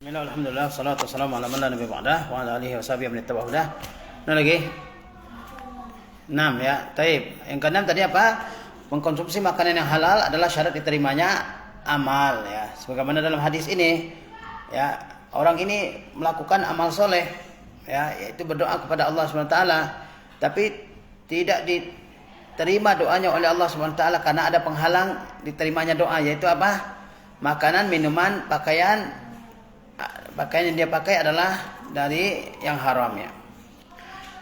Bismillah, alhamdulillah, salatu wassalamu ala man la nabiy ba'dah wa ala alihi wa sahbihi man ittaba'a hudah. Nah lagi. 6 ya. Taib. Yang keenam tadi apa? Mengkonsumsi makanan yang halal adalah syarat diterimanya amal ya. Sebagaimana dalam hadis ini ya, orang ini melakukan amal soleh ya, yaitu berdoa kepada Allah Subhanahu wa taala, tapi tidak diterima doanya oleh Allah Subhanahu wa taala karena ada penghalang diterimanya doa, yaitu apa? Makanan, minuman, pakaian yang dia pakai adalah dari yang haram ya.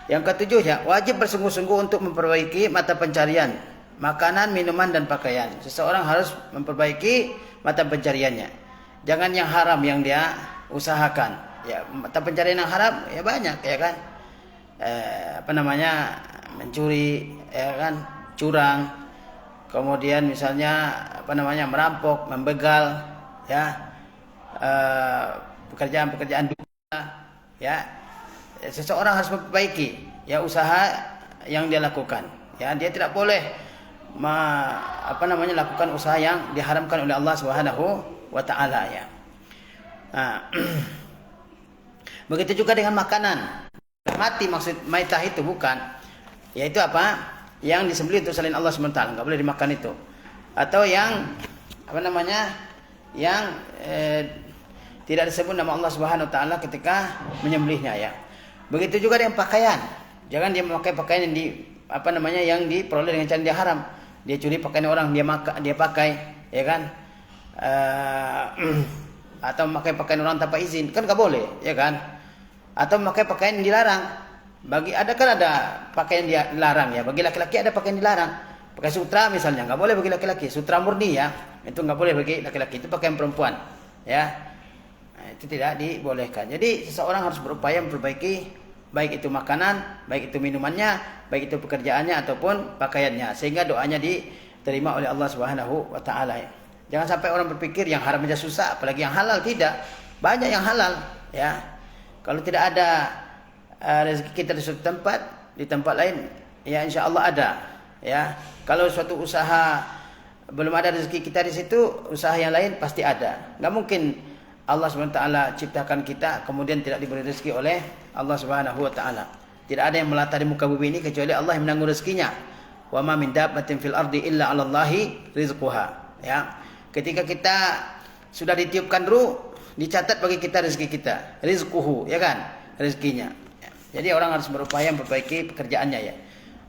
Yang ketujuh ya, wajib bersungguh-sungguh untuk memperbaiki mata pencarian makanan, minuman dan pakaian. Seseorang harus memperbaiki mata pencariannya. Jangan yang haram yang dia usahakan. Ya, mata pencarian yang haram ya banyak ya kan. Mencuri ya kan, curang. Kemudian misalnya merampok, membegal ya. Pekerjaan-pekerjaan dusta ya. Seseorang harus memperbaiki ya usaha yang dia lakukan ya. Dia tidak boleh lakukan usaha yang diharamkan oleh Allah Subhanahu wa taala ya. Nah, begitu juga dengan makanan. Mati maksud maitah itu bukan, yaitu apa? Yang disembelih untuk selain Allah Subhanahu wa taala, enggak boleh dimakan itu. Atau yang tidak disebut nama Allah Subhanahu wa taala ketika menyembelihnya ya. Begitu juga dengan pakaian. Jangan dia memakai pakaian yang diperoleh dengan cara dia haram. Dia curi pakaian orang, dia pakai ya kan? Atau memakai pakaian orang tanpa izin, kan enggak boleh, ya kan? Atau memakai pakaian yang dilarang. Ada pakaian dia dilarang ya. Bagi laki-laki ada pakaian dilarang. Pakai sutra misalnya, enggak boleh bagi laki-laki. Sutra murni ya. Itu enggak boleh bagi laki-laki, itu pakaian perempuan. Ya. Nah, itu tidak dibolehkan. Jadi seseorang harus berupaya memperbaiki baik itu makanan, baik itu minumannya, baik itu pekerjaannya ataupun pakaiannya, sehingga doanya diterima oleh Allah Subhanahu wa taala. Jangan sampai orang berpikir yang haram saja susah, apalagi yang halal. Tidak. Banyak yang halal ya. Kalau tidak ada rezeki kita di suatu tempat, di tempat lain ya insyaallah ada ya. Kalau suatu usaha belum ada rezeki kita di situ, usaha yang lain pasti ada. Enggak mungkin Allah Subhanahu wa taala ciptakan kita kemudian tidak diberi rezeki oleh Allah Subhanahu wa taala. Tidak ada yang melata di muka bumi ini kecuali Allah yang menanggung rezekinya. Wa ma min dabbatin fil ardi illa 'alallahi rizquha. Ya. Ketika kita sudah ditiupkan ruh, dicatat bagi kita rezeki kita. Rizquhu, ya kan? Rezekinya. Ya. Jadi orang harus berupaya memperbaiki pekerjaannya ya.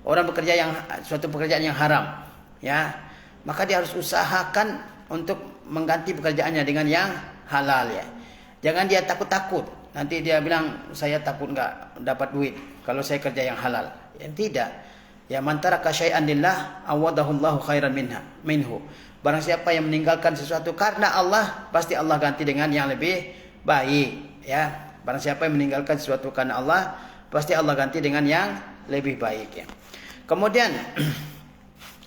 Orang bekerja suatu pekerjaan yang haram, ya. Maka dia harus usahakan untuk mengganti pekerjaannya dengan yang halal ya. Jangan dia takut-takut. Nanti dia bilang saya takut enggak dapat duit kalau saya kerja yang halal. Ya tidak. Ya man taraka syai'an lillah awadahullahu khairan minhu. Barang siapa yang meninggalkan sesuatu karena Allah, pasti Allah ganti dengan yang lebih baik ya. Barang siapa yang meninggalkan sesuatu karena Allah, pasti Allah ganti dengan yang lebih baik ya. Kemudian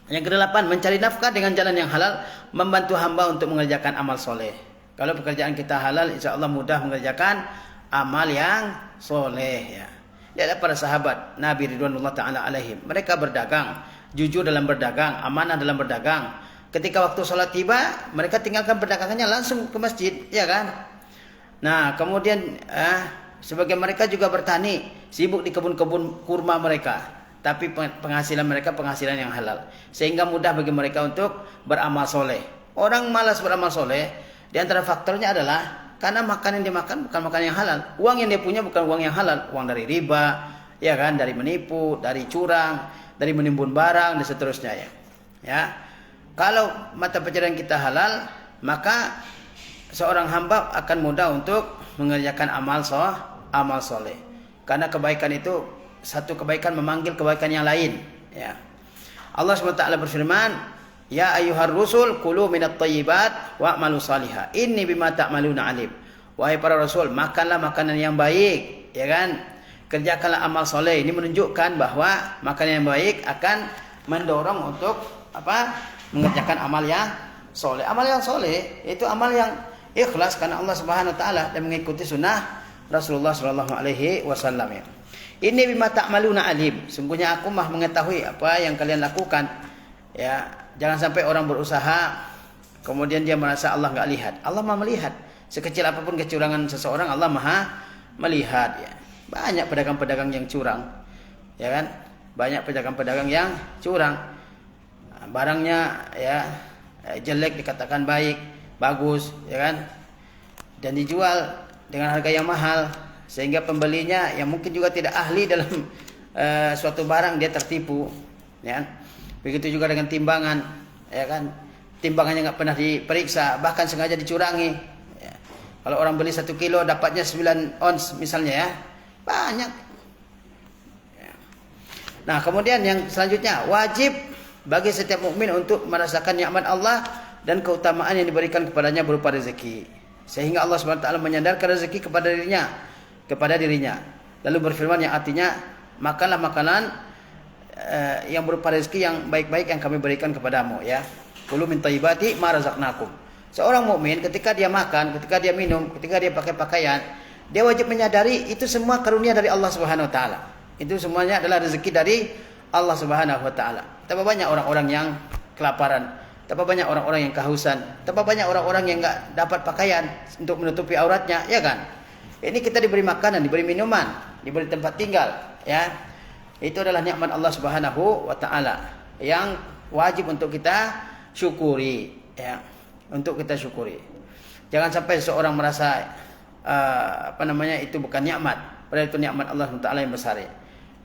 yang kedelapan, mencari nafkah dengan jalan yang halal, membantu hamba untuk mengerjakan amal soleh. Kalau pekerjaan kita halal, insya Allah mudah mengerjakan amal yang soleh ya. Lihatlah para sahabat Nabi Ridwanullah Ta'ala alaihim. Mereka berdagang, jujur dalam berdagang, amanah dalam berdagang. Ketika waktu sholat tiba, mereka tinggalkan perdagangannya langsung ke masjid, ya kan? Nah, kemudian sebagian mereka juga bertani, sibuk di kebun-kebun kurma mereka. Tapi penghasilan mereka penghasilan yang halal, sehingga mudah bagi mereka untuk beramal soleh. Orang malas beramal soleh, di antara faktornya adalah karena makanan yang dia makan bukan makanan yang halal. Uang yang dia punya bukan uang yang halal, uang dari riba, ya kan, dari menipu, dari curang, dari menimbun barang dan seterusnya ya. Ya. Kalau mata pencarian kita halal, maka seorang hamba akan mudah untuk mengerjakan amal soleh. Karena kebaikan itu satu kebaikan memanggil kebaikan yang lain ya. Allah SWT berfirman, ya ayyuhar rusul kulu minat thayyibat wa'malu salihah inni bima ta'maluna alim. Wahai para rasul, makanlah makanan yang baik ya kan, kerjakanlah amal soleh. Ini menunjukkan bahwa makanan yang baik akan mendorong untuk mengerjakan amal yang soleh. Amal yang soleh itu amal yang ikhlas karena Allah Subhanahu wa taala dan mengikuti sunnah Rasulullah sallallahu alaihi wasallam ya. Ini bima ta'maluna alim. Sungguhnya aku mah mengetahui apa yang kalian lakukan. Ya, jangan sampai orang berusaha kemudian dia merasa Allah enggak lihat. Allah mah melihat. Sekecil apapun kecurangan seseorang, Allah Maha melihat ya. Banyak pedagang-pedagang yang curang. Ya kan? Banyak pedagang-pedagang yang curang. Barangnya ya jelek dikatakan baik, bagus, ya kan? Dan dijual dengan harga yang mahal sehingga pembelinya yang mungkin juga tidak ahli dalam suatu barang dia tertipu, ya kan? Begitu juga dengan timbangan, ya kan? Timbangannya nggak pernah diperiksa, bahkan sengaja dicurangi. Ya. Kalau orang beli 1 kilo dapatnya 9 ons misalnya ya, banyak. Ya. Nah kemudian yang selanjutnya, wajib bagi setiap mukmin untuk merasakan nikmat Allah dan keutamaan yang diberikan kepadanya berupa rezeki, sehingga Allah SWT menyandarkan rezeki kepada dirinya. Lalu berfirman yang artinya, makanlah makanan yang berupa rezeki yang baik-baik yang kami berikan kepadamu ya. Kulu min thayyibati ma razaqnakum. Seorang mukmin ketika dia makan, ketika dia minum, ketika dia pakai pakaian, dia wajib menyadari itu semua karunia dari Allah Subhanahu wa taala. Itu semuanya adalah rezeki dari Allah Subhanahu wa taala. Betapa banyak orang-orang yang kelaparan, betapa banyak orang-orang yang kehausan, betapa banyak orang-orang yang enggak dapat pakaian untuk menutupi auratnya, ya kan? Ini kita diberi makanan, diberi minuman, diberi tempat tinggal, ya. Itu adalah nikmat Allah Subhanahu wa taala yang wajib untuk kita syukuri, ya. Untuk kita syukuri. Jangan sampai seorang merasa itu bukan nikmat, padahal itu nikmat Allah Subhanahu wa taala yang besar.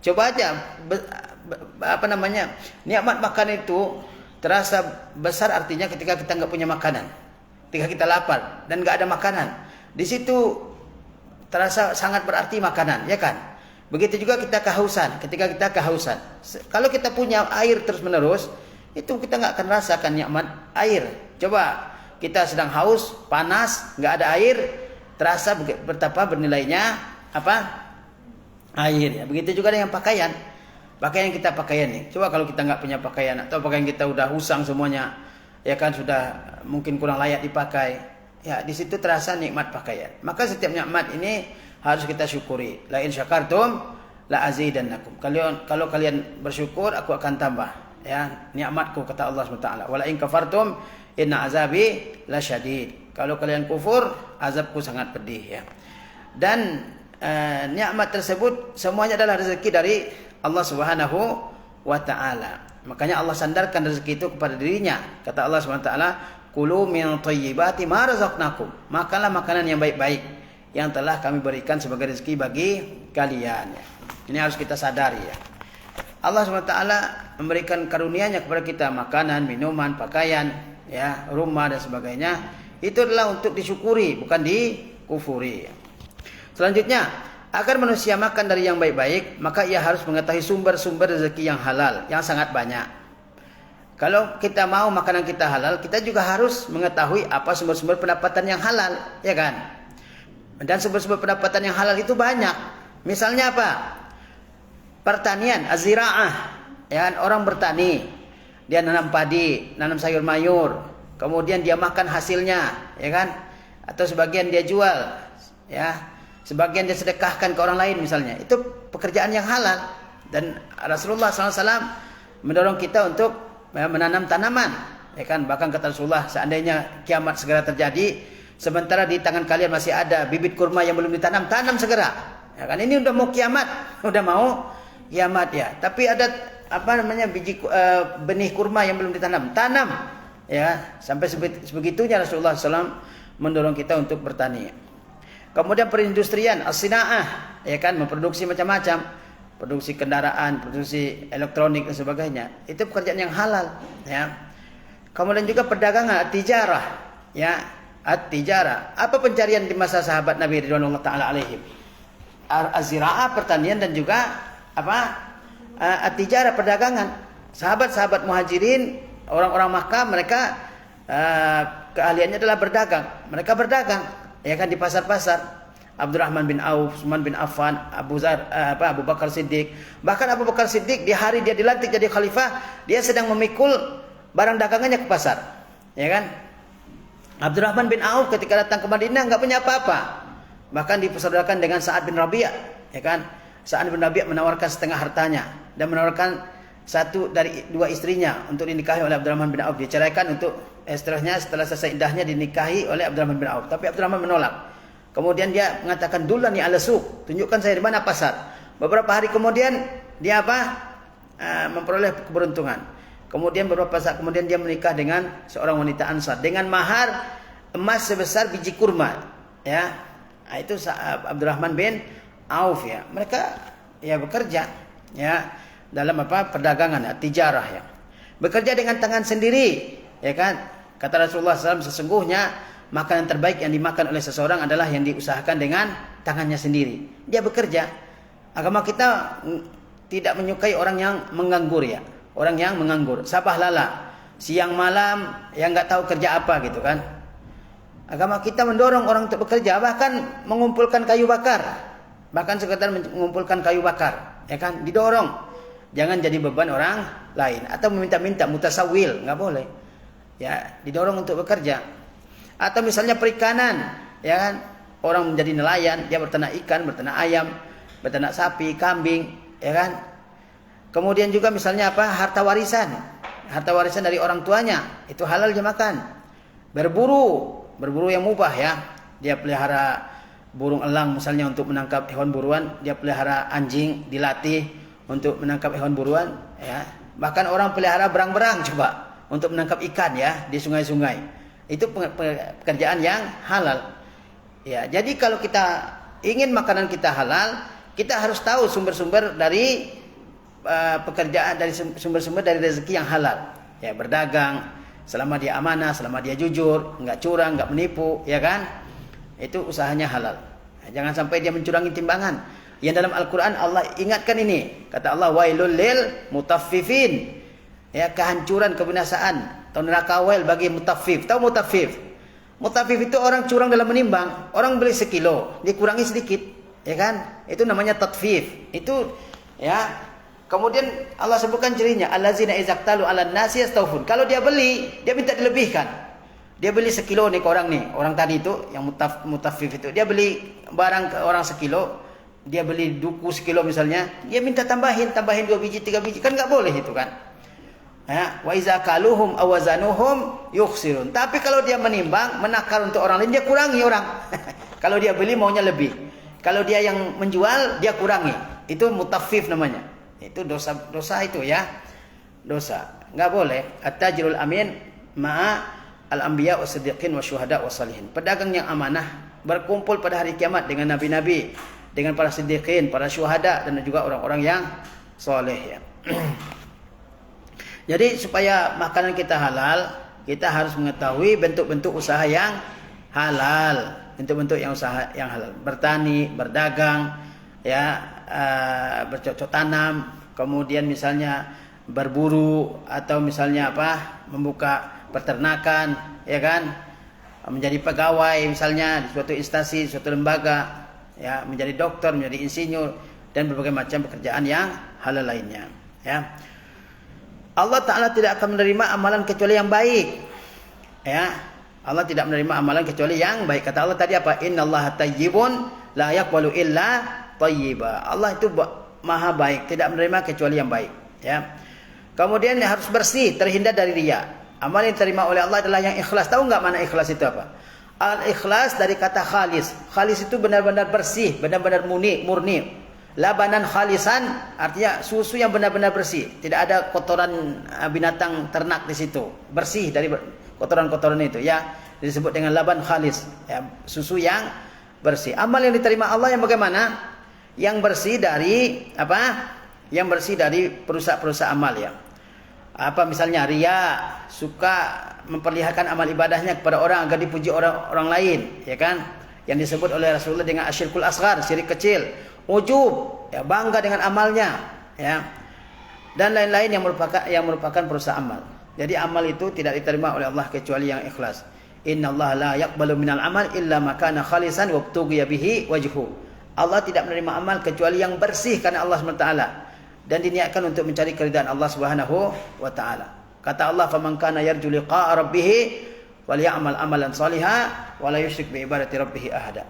Coba aja nikmat makan itu terasa besar artinya ketika kita nggak punya makanan, ketika kita lapar dan nggak ada makanan, di situ terasa sangat berarti makanan, ya kan? Begitu juga ketika kita kehausan. Kalau kita punya air terus menerus, itu kita nggak akan rasakan nikmat air. Coba kita sedang haus, panas, nggak ada air, terasa betapa bernilainya air. Ya. Begitu juga dengan pakaian. Pakaian kita nih. Coba kalau kita nggak punya pakaian atau pakaian kita udah usang semuanya, ya kan sudah mungkin kurang layak dipakai. Ya di situ terasa nikmat pakaian. Maka setiap nikmat ini harus kita syukuri. La in syakartum la azidannakum. Kalau kalian bersyukur, aku akan tambah. Ya nikmatku kata Allah SWT. Wala in kafartum inna azabi lasyadid. Kalau kalian kufur, azabku sangat pedih. Ya. Dan nikmat tersebut semuanya adalah rezeki dari Allah Subhanahu wa taala. Makanya Allah sandarkan rezeki itu kepada dirinya. Kata Allah Subhanahu wa taala, "Kulu min thayyibati ma razaqnakum." Makanlah makanan yang baik-baik yang telah kami berikan sebagai rezeki bagi kalian. Ini harus kita sadari ya. Allah Subhanahu wa taala memberikan karunia-Nya kepada kita makanan, minuman, pakaian, ya, rumah dan sebagainya. Itu adalah untuk disyukuri, bukan dikufuri. Selanjutnya, agar manusia makan dari yang baik-baik, maka ia harus mengetahui sumber-sumber rezeki yang halal, yang sangat banyak. Kalau kita mau makanan kita halal, kita juga harus mengetahui apa sumber-sumber pendapatan yang halal, ya kan? Dan sumber-sumber pendapatan yang halal itu banyak. Misalnya apa? Pertanian, az-ziraah. Ya, orang bertani, dia nanam padi, nanam sayur mayur, kemudian dia makan hasilnya, ya kan? Atau sebagian dia jual, ya. Sebagian dia sedekahkan ke orang lain misalnya. Itu pekerjaan yang halal. Dan Rasulullah SAW mendorong kita untuk menanam tanaman. Ya kan? Bahkan kata Rasulullah, seandainya kiamat segera terjadi, sementara di tangan kalian masih ada bibit kurma yang belum ditanam, tanam segera. Ya kan? Ini udah mau kiamat. Udah mau kiamat ya. Tapi ada biji benih kurma yang belum ditanam, tanam. Ya, sampai sebegitunya Rasulullah SAW mendorong kita untuk bertani. Kemudian perindustrian, as-sinaah, ya kan, memproduksi macam-macam, produksi kendaraan, produksi elektronik dan sebagainya. Itu pekerjaan yang halal, ya. Kemudian juga perdagangan, at-tijarah, ya, at-tijarah. Apa pencarian di masa sahabat Nabi radhiyallahu taala alaihim? Az-ziraah, pertanian dan juga at-tijarah, perdagangan. Sahabat-sahabat Muhajirin, orang-orang Makkah, mereka keahliannya adalah berdagang. Mereka berdagang, ya kan, di pasar-pasar. Abdurrahman bin Auf, Utsman bin Affan, Abu Bakar Siddiq. Bahkan Abu Bakar Siddiq di hari dia dilantik jadi khalifah, dia sedang memikul barang dagangannya ke pasar. Ya kan? Abdurrahman bin Auf ketika datang ke Madinah enggak punya apa-apa. Bahkan dipersaudarakan dengan Sa'ad bin Rabi', ya kan? Sa'ad bin Rabi' menawarkan setengah hartanya dan menawarkan satu dari dua istrinya untuk dinikahi oleh Abdurrahman bin Auf, diceraikan untuk setelah selesai iddahnya dinikahi oleh Abdurrahman bin Auf. Tapi Abdurrahman menolak. Kemudian dia mengatakan, "Dullani ala suq." Tunjukkan saya di mana pasar. Beberapa hari kemudian dia memperoleh keberuntungan. Kemudian beberapa saat kemudian dia menikah dengan seorang wanita Ansar dengan mahar emas sebesar biji kurma. Ya. Nah, itu Abdurrahman bin Auf ya. Mereka ya bekerja ya dalam perdagangan ya, tijarah ya. Bekerja dengan tangan sendiri, ya kan? Kata Rasulullah SAW, sesungguhnya makanan terbaik yang dimakan oleh seseorang adalah yang diusahakan dengan tangannya sendiri. Dia bekerja. Agama kita tidak menyukai orang yang menganggur ya. Orang yang menganggur, sabah lala, siang malam yang nggak tahu kerja apa gitu kan. Agama kita mendorong orang untuk bekerja, bahkan mengumpulkan kayu bakar. Bahkan sekedar mengumpulkan kayu bakar, ya kan? Didorong. Jangan jadi beban orang lain atau meminta-minta mutasawil, nggak boleh. Ya, didorong untuk bekerja. Atau misalnya perikanan, ya kan? Orang menjadi nelayan, dia berternak ikan, berternak ayam, berternak sapi, kambing, ya kan? Kemudian juga misalnya harta warisan. Harta warisan dari orang tuanya, itu halal dia makan. Berburu yang mubah ya. Dia pelihara burung elang misalnya untuk menangkap hewan buruan, dia pelihara anjing dilatih untuk menangkap hewan buruan ya. Bahkan orang pelihara berang-berang coba untuk menangkap ikan ya di sungai-sungai. Itu pekerjaan yang halal. Ya, jadi kalau kita ingin makanan kita halal, kita harus tahu sumber-sumber dari pekerjaan, dari sumber-sumber dari rezeki yang halal. Ya, berdagang selama dia amanah, selama dia jujur, enggak curang, enggak menipu, ya kan? Itu usahanya halal. Jangan sampai dia mencurangi timbangan. Yang dalam Al-Quran Allah ingatkan ini. Kata Allah, wailul lil mutaffifin. Ya, kehancuran, kebinasaan atau neraka wail bagi mutaffif. Tahu mutaffif? Mutaffif itu orang curang dalam menimbang. Orang beli 1 kilo, dikurangi sedikit, ya kan? Itu namanya tatfif. Itu ya. Kemudian Allah sebutkan cirinya, allazina izaqtalu 'alan nasi yastawfun. Kalau dia beli, dia minta dilebihkan. Dia beli 1 kilo nih ke orang nih, orang tadi itu yang mutaffif itu. Dia beli barang ke orang 1 kilo, dia beli duku 1 kilo misalnya, dia minta tambahin 2 biji, 3 biji, kan enggak boleh itu kan. Ya, wa iza kaluhum awazanuhum yukhsirun. Tapi kalau dia menimbang, menakar untuk orang lain, dia kurangi orang. Kalau dia beli maunya lebih. Kalau dia yang menjual, dia kurangi. Itu mutaffif namanya. Itu dosa itu ya. Dosa. Enggak boleh. At-tajirul amin ma'a al-anbiya was-siddiqin wasyuhada was-salihin. Pedagang yang amanah berkumpul pada hari kiamat dengan nabi-nabi, dengan para siddiqin, para syuhada dan juga orang-orang yang soleh ya. Jadi supaya makanan kita halal, kita harus mengetahui bentuk-bentuk usaha yang halal, bentuk-bentuk yang usaha yang halal. Bertani, berdagang, ya, bercocok tanam, kemudian misalnya berburu atau misalnya membuka peternakan, ya kan, menjadi pegawai misalnya di suatu instansi, suatu lembaga, ya, menjadi dokter, menjadi insinyur dan berbagai macam pekerjaan yang halal lainnya, ya. Allah Ta'ala tidak akan menerima amalan kecuali yang baik, ya. Allah tidak menerima amalan kecuali yang baik. Kata Allah tadi apa? Innallaha tayyibun la yaqbalu illa thayyiba. Allah itu maha baik, tidak menerima kecuali yang baik, ya. Kemudian harus bersih, terhindar dari riya. Amal yang diterima oleh Allah adalah yang ikhlas. Tahu enggak mana ikhlas itu apa? Al-ikhlas dari kata khalis. Khalis itu benar-benar bersih, benar-benar murni. Labanan khalisan artinya susu yang benar-benar bersih. Tidak ada kotoran binatang ternak di situ. Bersih dari kotoran-kotoran itu, ya. Disebut dengan laban khalis, ya, susu yang bersih. Amal yang diterima Allah yang bagaimana? Yang bersih dari Yang bersih dari perusak-perusak amal, ya. Misalnya riya, suka memperlihatkan amal ibadahnya kepada orang agar dipuji orang lain, ya kan? Yang disebut oleh Rasulullah dengan asyirkul asghar, syirik kecil. Ujub, ya, bangga dengan amalnya, ya. Dan lain-lain yang merupakan perusak amal. Jadi amal itu tidak diterima oleh Allah kecuali yang ikhlas. Innallaha la yaqbalu minal amal illa ma kana khalisan wabtughiya bihi wajhu. Allah tidak menerima amal kecuali yang bersih karena Allah SWT dan diniatkan untuk mencari keridhaan Allah Subhanahu wa taala. Kata Allah, "Faman kana yarju liqa'a rabbih walyamal amalan shalihan wa la yusyrik bi ibadati rabbih ahada."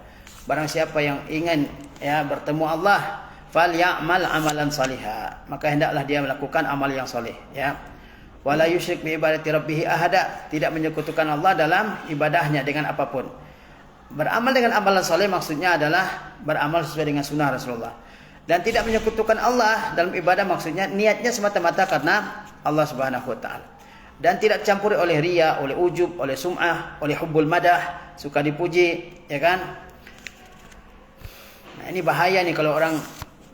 Barang siapa yang ingin, ya, bertemu Allah, falyamal amalan shalihan, maka hendaklah dia melakukan amal yang saleh, ya. Wala yusyrik bi ibadati rabbih ahada, tidak menyekutukan Allah dalam ibadahnya dengan apapun. Beramal dengan amalan soleh maksudnya adalah beramal sesuai dengan sunnah Rasulullah. Dan tidak menyekutukan Allah dalam ibadah maksudnya niatnya semata-mata karena Allah Subhanahu wa taala. Dan tidak dicampuri oleh riya, oleh ujub, oleh sum'ah, oleh hubbul madah, suka dipuji, ya kan? Nah, ini bahaya nih kalau orang.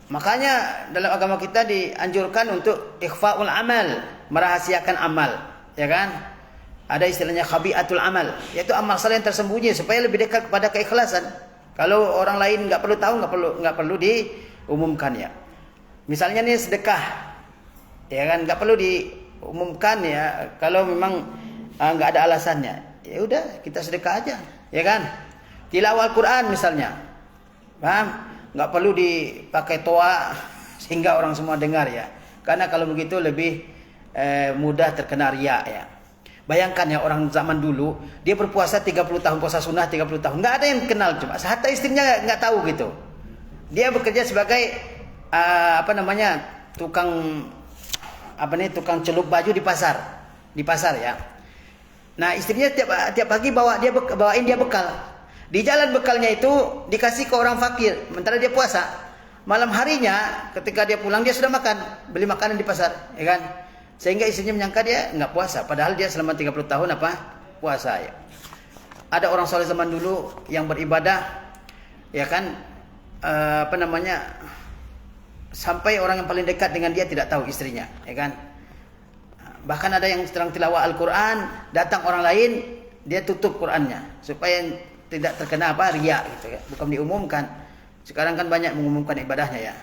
Makanya dalam agama kita dianjurkan untuk ikhfaul amal, merahasiakan amal, ya kan? Ada istilahnya khabiatul amal, yaitu amal saleh yang tersembunyi supaya lebih dekat kepada keikhlasan. Kalau orang lain nggak perlu tahu, nggak perlu diumumkan ya. Misalnya nih sedekah, ya kan? Nggak perlu diumumkan ya. Kalau memang nggak ada alasannya, ya udah kita sedekah aja, ya kan? Tilawah Al-Quran misalnya, paham? Nggak perlu dipakai toa sehingga orang semua dengar ya. Karena kalau begitu lebih mudah terkena riya ya. Bayangkan ya orang zaman dulu dia berpuasa 30 tahun, puasa sunnah 30 tahun, nggak ada yang kenal, cuma hatta istrinya nggak tahu gitu. Dia bekerja sebagai tukang tukang celup baju di pasar ya. Nah istrinya tiap pagi bawain dia bekal. Di jalan bekalnya itu dikasih ke orang fakir, sementara dia puasa. Malam harinya ketika dia pulang dia sudah beli makanan di pasar, ya kan? Sehingga istrinya menyangka dia nggak puasa, padahal dia selama 30 tahun puasa ya. Ada orang soleh zaman dulu yang beribadah, ya kan? Sampai orang yang paling dekat dengan dia tidak tahu istrinya, ya kan? Bahkan ada yang sedang tilawah Al-Quran, datang orang lain, dia tutup Qurannya supaya tidak terkena riya gitu ya, bukan diumumkan. Sekarang kan banyak mengumumkan ibadahnya ya.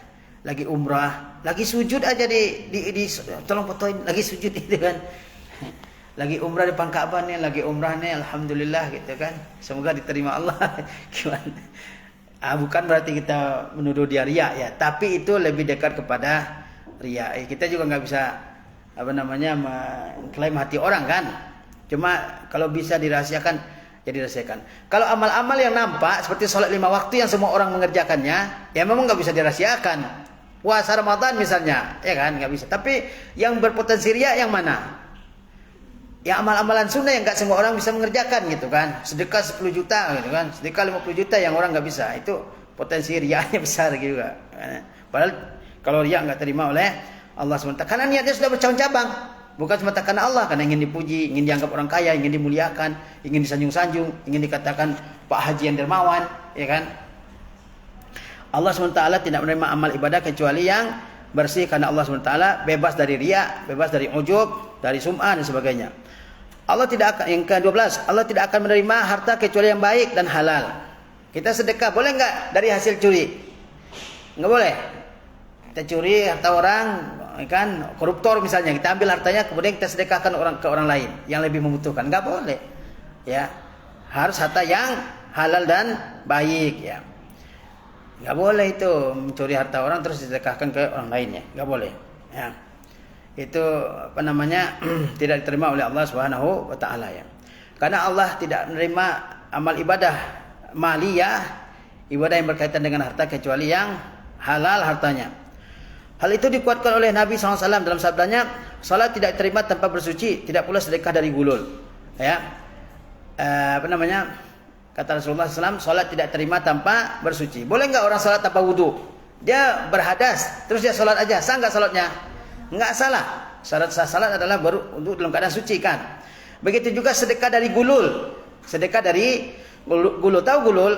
Lagi umrah, lagi sujud aja di tolong fotoin lagi sujud itu kan. Lagi umrah di depan Ka'bah nih, lagi umrah nih, alhamdulillah gitu kan. Semoga diterima Allah. Gimana? Bukan berarti kita menuduh dia riya ya, tapi itu lebih dekat kepada riya. Kita juga nggak bisa mengklaim hati orang kan. Cuma kalau bisa dirahasiakan jadi dirahasiakan. Kalau amal-amal yang nampak seperti sholat 5 waktu yang semua orang mengerjakannya, ya memang nggak bisa dirahasiakan. Puasa Ramadan misalnya, ya kan nggak bisa. Tapi yang berpotensi riya yang mana? Ya amal-amalan sunnah yang nggak semua orang bisa mengerjakan gitu kan. Sedekah 10 juta gitu kan, sedekah 50 juta yang orang nggak bisa. Itu potensi riyanya besar gitu kan. Padahal kalau riya nggak terima oleh Allah SWT, karena niatnya sudah bercabang-cabang. Bukan semata karena Allah, karena ingin dipuji, ingin dianggap orang kaya, ingin dimuliakan, ingin disanjung-sanjung, ingin dikatakan Pak Haji yang dermawan, ya kan? Allah SWT tidak menerima amal ibadah kecuali yang bersih karena Allah SWT, bebas dari riya, bebas dari ujub, dari sum'ah dan sebagainya. Allah tidak akan, yang ke-12, Allah tidak akan menerima harta kecuali yang baik dan halal. Kita sedekah boleh nggak dari hasil curi? Nggak boleh. Kita curi harta orang, kan koruptor misalnya, kita ambil hartanya kemudian kita sedekahkan ke orang lain yang lebih membutuhkan, nggak boleh ya. Harus harta yang halal dan baik ya. Nggak boleh itu mencuri harta orang terus disedekahkan ke orang lainnya, nggak boleh ya. Itu tidak diterima oleh Allah Subhanahu wa taala ya. Karena Allah tidak menerima amal ibadah maliyah, ibadah yang berkaitan dengan harta kecuali yang halal hartanya. Hal itu dikuatkan oleh Nabi SAW dalam sabdanya, salat tidak diterima tanpa bersuci, tidak pula sedekah dari gulul. Ya, kata Rasulullah SAW, salat tidak terima tanpa bersuci. Boleh nggak orang salat tanpa wudu? Dia berhadas, terus dia salat aja, sah nggak salatnya? Nggak salah. Syarat sah salat adalah baru wudu dalam keadaan suci kan. Begitu juga sedekah dari gulul. Sedekah dari gulul. Tahu gulul?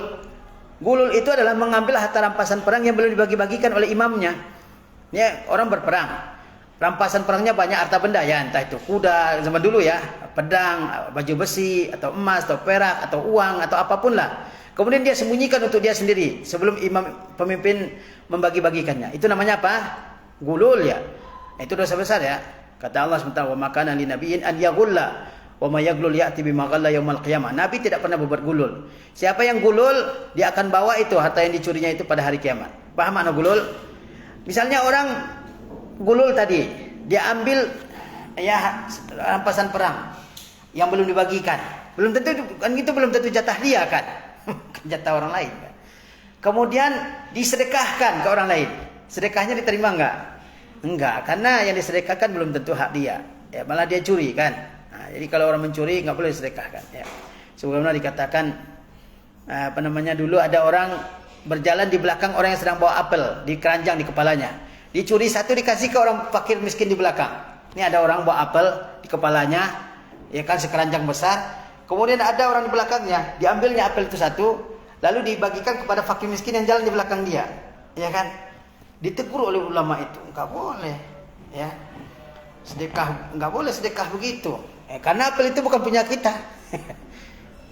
Gulul itu adalah mengambil harta rampasan perang yang belum dibagi-bagikan oleh imamnya. Ya, orang berperang, rampasan perangnya banyak harta benda ya, entah itu kuda zaman dulu ya, pedang, baju besi, atau emas, atau perak, atau uang, atau apapun lah. Kemudian dia sembunyikan untuk dia sendiri sebelum imam pemimpin membagi-bagikannya. Itu namanya apa? Gulul ya. Itu dosa besar ya. Kata Allah SWT, wa makana li nabiyyin an yaghulla wa may yaghlul ya'ti bima ghalla yaumil qiyamah. Nabi tidak pernah berbuat gulul. Siapa yang gulul, dia akan bawa itu harta yang dicurinya itu pada hari kiamat. Paham makna gulul? Misalnya orang gulul tadi, dia ambil ya rampasan perang yang belum dibagikan. Belum tentu kan, itu belum tentu jatah dia kan. Jatah orang lain kan. Kemudian disedekahkan ke orang lain. Sedekahnya diterima enggak? Enggak, karena yang disedekahkan belum tentu hak dia. ya malah dia curi kan. Nah, jadi kalau orang mencuri nggak boleh sedekahkan. Ya. Sebagaimana dikatakan dulu ada orang berjalan di belakang orang yang sedang bawa apel di keranjang di kepalanya. Dicuri satu dikasih ke orang fakir miskin di belakang. Ini ada orang bawa apel di kepalanya, ya kan sekeranjang besar. Kemudian ada orang di belakangnya, diambilnya apel itu satu, lalu dibagikan kepada fakir miskin yang jalan di belakang dia, ya kan? Ditegur oleh ulama itu, enggak boleh, ya. Sedekah enggak boleh sedekah begitu. Karena apel itu bukan punya kita.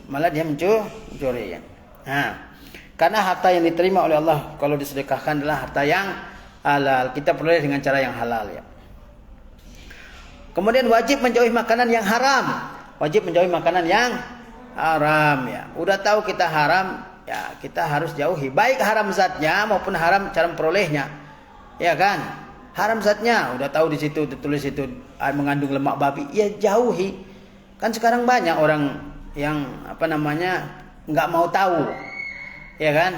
Malah dia mencuri ya. Nah, karena harta yang diterima oleh Allah kalau disedekahkan adalah harta yang halal. Kita peroleh dengan cara yang halal ya. Kemudian wajib menjauhi makanan yang haram. Wajib menjauhi makanan yang haram ya. Udah tahu kita haram, ya kita harus jauhi. Baik haram zatnya maupun haram cara memperolehnya. Ya kan? Haram zatnya udah tahu di situ ditulis itu mengandung lemak babi, ya jauhi. Kan sekarang banyak orang yang nggak mau tahu. Ya kan?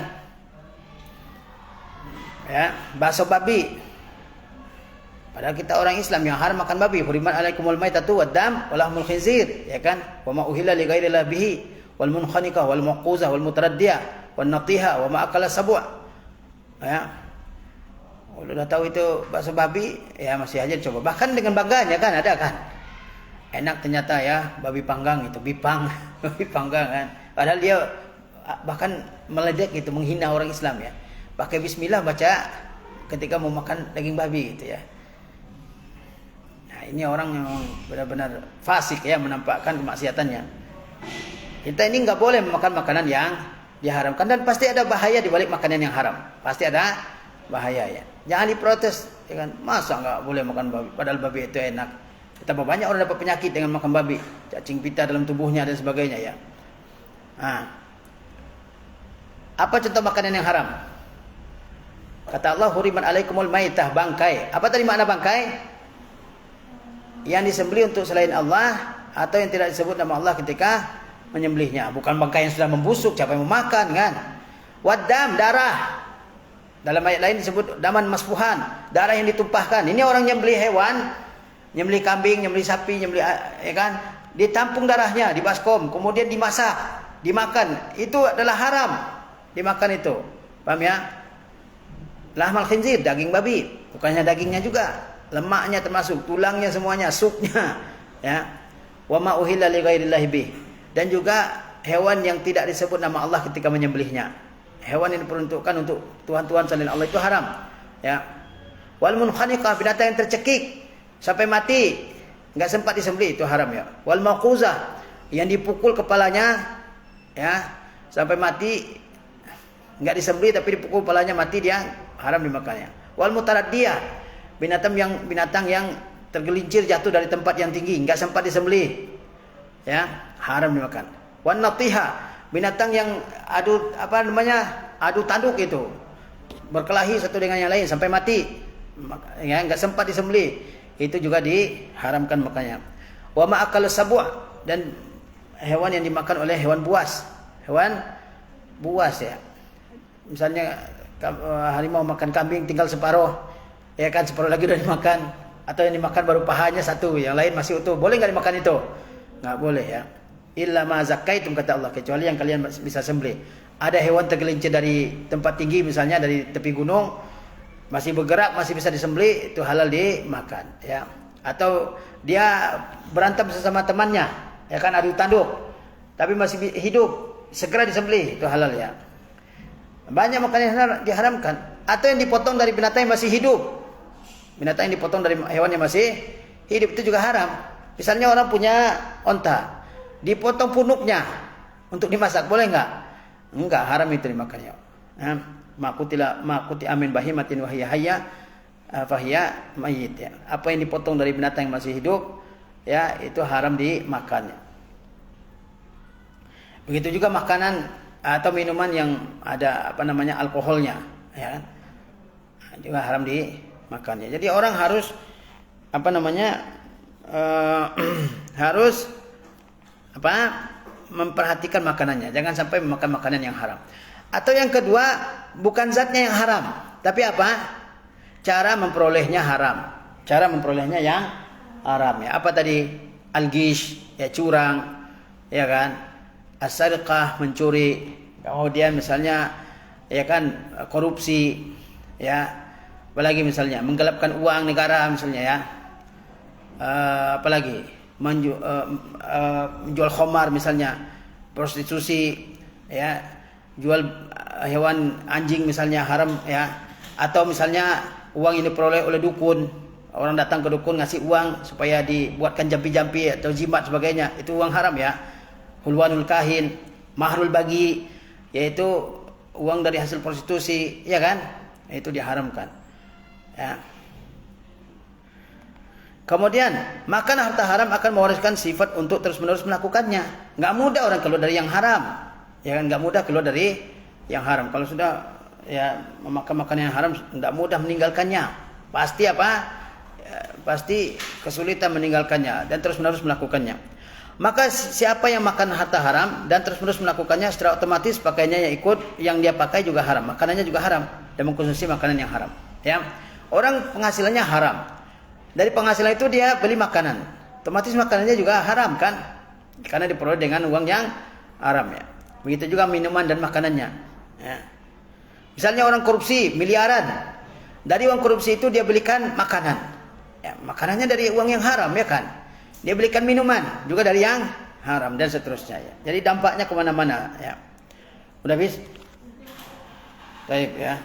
Ya, bakso babi. Padahal kita orang Islam yang haram makan babi. Hurimat alaikumul maitatu waddam wa lahmul khinzir, ya kan? Wa ma uhilla li ghairillah bihi wal munkhaniqah wal mauquzah wal mutaraddiyah wan natiha wa ma akala sab'a. Ya. Udah tahu itu bakso babi, ya masih aja coba. Bahkan dengan bangganya kan ada kan. Enak ternyata ya, babi panggang itu, bipang, babi panggang kan. Padahal dia bahkan meledek gitu, menghina orang Islam ya. Pakai bismillah baca ketika mau makan daging babi gitu ya. Nah, ini orang yang benar-benar fasik ya, menampakkan kemaksiatannya. Kita ini nggak boleh memakan makanan yang diharamkan, dan pasti ada bahaya di balik makanan yang haram. Pasti ada bahaya ya. Jangan diprotes, ya kan? Masa nggak boleh makan babi? Padahal babi itu enak. Betapa banyak orang dapat penyakit dengan makan babi, cacing pita dalam tubuhnya dan sebagainya ya. Nah, apa contoh makanan yang haram? Kata Allah, huriman alaikumul maitah, bangkai. Apa tadi makna bangkai? Yang disembelih untuk selain Allah atau yang tidak disebut nama Allah ketika menyembelihnya. Bukan bangkai yang sudah membusuk, siapa yang memakan kan? Waddam, darah. Dalam ayat lain disebut daman masfuhan, darah yang ditumpahkan. Ini orang nyembelih hewan, nyembelih kambing, nyembelih sapi, nyembelih ya kan? Ditampung darahnya di baskom, kemudian dimasak, dimakan. Itu adalah haram dimakan itu. Paham ya? Lahmal khinzir, daging babi, bukannya dagingnya juga, lemaknya termasuk, tulangnya semuanya, supnya, ya. Wa ma uhilla li ghairillahi bih. Dan juga hewan yang tidak disebut nama Allah ketika menyembelihnya. Hewan yang diperuntukkan untuk tuhan-tuhan selain Allah itu haram, ya. Wal munkhaniqah, binatang yang tercekik sampai mati, enggak sempat disembelih, itu haram ya. Wal mauquzah, yang dipukul kepalanya ya sampai mati, enggak disembelih tapi dipukul kepalanya mati, dia haram dimakannya. Wal mutaraddiyah, binatang yang tergelincir jatuh dari tempat yang tinggi, enggak sempat disembelih, ya, haram dimakan. Wan natiha, binatang yang adu tanduk itu, berkelahi satu dengan yang lain sampai mati, ya, enggak sempat disembelih, itu juga diharamkan makannya. Wa ma akal sab'a, dan hewan yang dimakan oleh hewan buas ya. Misalnya harimau makan kambing tinggal separuh, ya kan, separuh lagi udah dimakan, atau yang dimakan baru pahanya satu, yang lain masih utuh, boleh nggak dimakan itu? Nggak boleh ya. Illa ma zakaitum, kata Allah, kecuali yang kalian bisa sembelih. Ada hewan tergelincir dari tempat tinggi, misalnya dari tepi gunung, masih bergerak, masih bisa disembelih, itu halal dimakan ya. Atau dia berantem sesama temannya, ya kan, adu tanduk, tapi masih hidup, segera disembelih, itu halal ya. Banyak makanan yang diharamkan. Atau yang dipotong dari binatang yang masih hidup. Binatang yang dipotong dari hewan yang masih hidup itu juga haram. Misalnya orang punya onta, dipotong punuknya untuk dimasak, boleh enggak? Enggak, haram itu dimakannya. Makuti amin bahimatin wahiyya hayya fahiya mayyit ya. Apa yang dipotong dari binatang yang masih hidup, ya, itu haram dimakannya. Begitu juga makanan atau minuman yang ada alkoholnya, ya, juga haram dimakannya. Jadi orang harus harus memperhatikan makanannya, jangan sampai memakan makanan yang haram. Atau yang kedua, bukan zatnya yang haram, tapi cara memperolehnya haram, cara memperolehnya yang haram ya. Apa tadi? Al-ghish, ya curang, ya kan? As-sarqah, mencuri. Kemudian misalnya ya kan korupsi, ya. Apalagi misalnya menggelapkan uang negara misalnya ya. Apalagi menjual khamar misalnya, prostitusi, ya, jual hewan anjing misalnya haram ya. Atau misalnya uang ini diperoleh oleh dukun, orang datang ke dukun ngasih uang supaya dibuatkan jampi-jampi atau jimat sebagainya, itu uang haram ya. Hulwanul kahin, mahrul bagi, yaitu uang dari hasil prostitusi, ya kan? Itu diharamkan. Ya. Kemudian makan harta haram akan mewariskan sifat untuk terus-menerus melakukannya. Nggak mudah orang keluar dari yang haram, ya kan? Nggak mudah keluar dari yang haram. Kalau sudah ya memakan makanan yang haram, nggak mudah meninggalkannya. Pasti apa? Ya, pasti kesulitan meninggalkannya dan terus-menerus melakukannya. Maka siapa yang makan harta haram dan terus-menerus melakukannya, secara otomatis pakaiannya yang ikut, yang dia pakai juga haram, makanannya juga haram dan mengkonsumsi makanan yang haram. Ya, orang penghasilannya haram. Dari penghasilan itu dia beli makanan, otomatis makanannya juga haram kan? Karena diperoleh dengan uang yang haram ya. Begitu juga minuman dan makanannya. Ya. Misalnya orang korupsi miliaran, dari uang korupsi itu dia belikan makanan. Ya, makanannya dari uang yang haram ya kan? Dia belikan minuman juga dari yang haram dan seterusnya ya. Jadi dampaknya kemana-mana ya. Udah habis? Baik ya.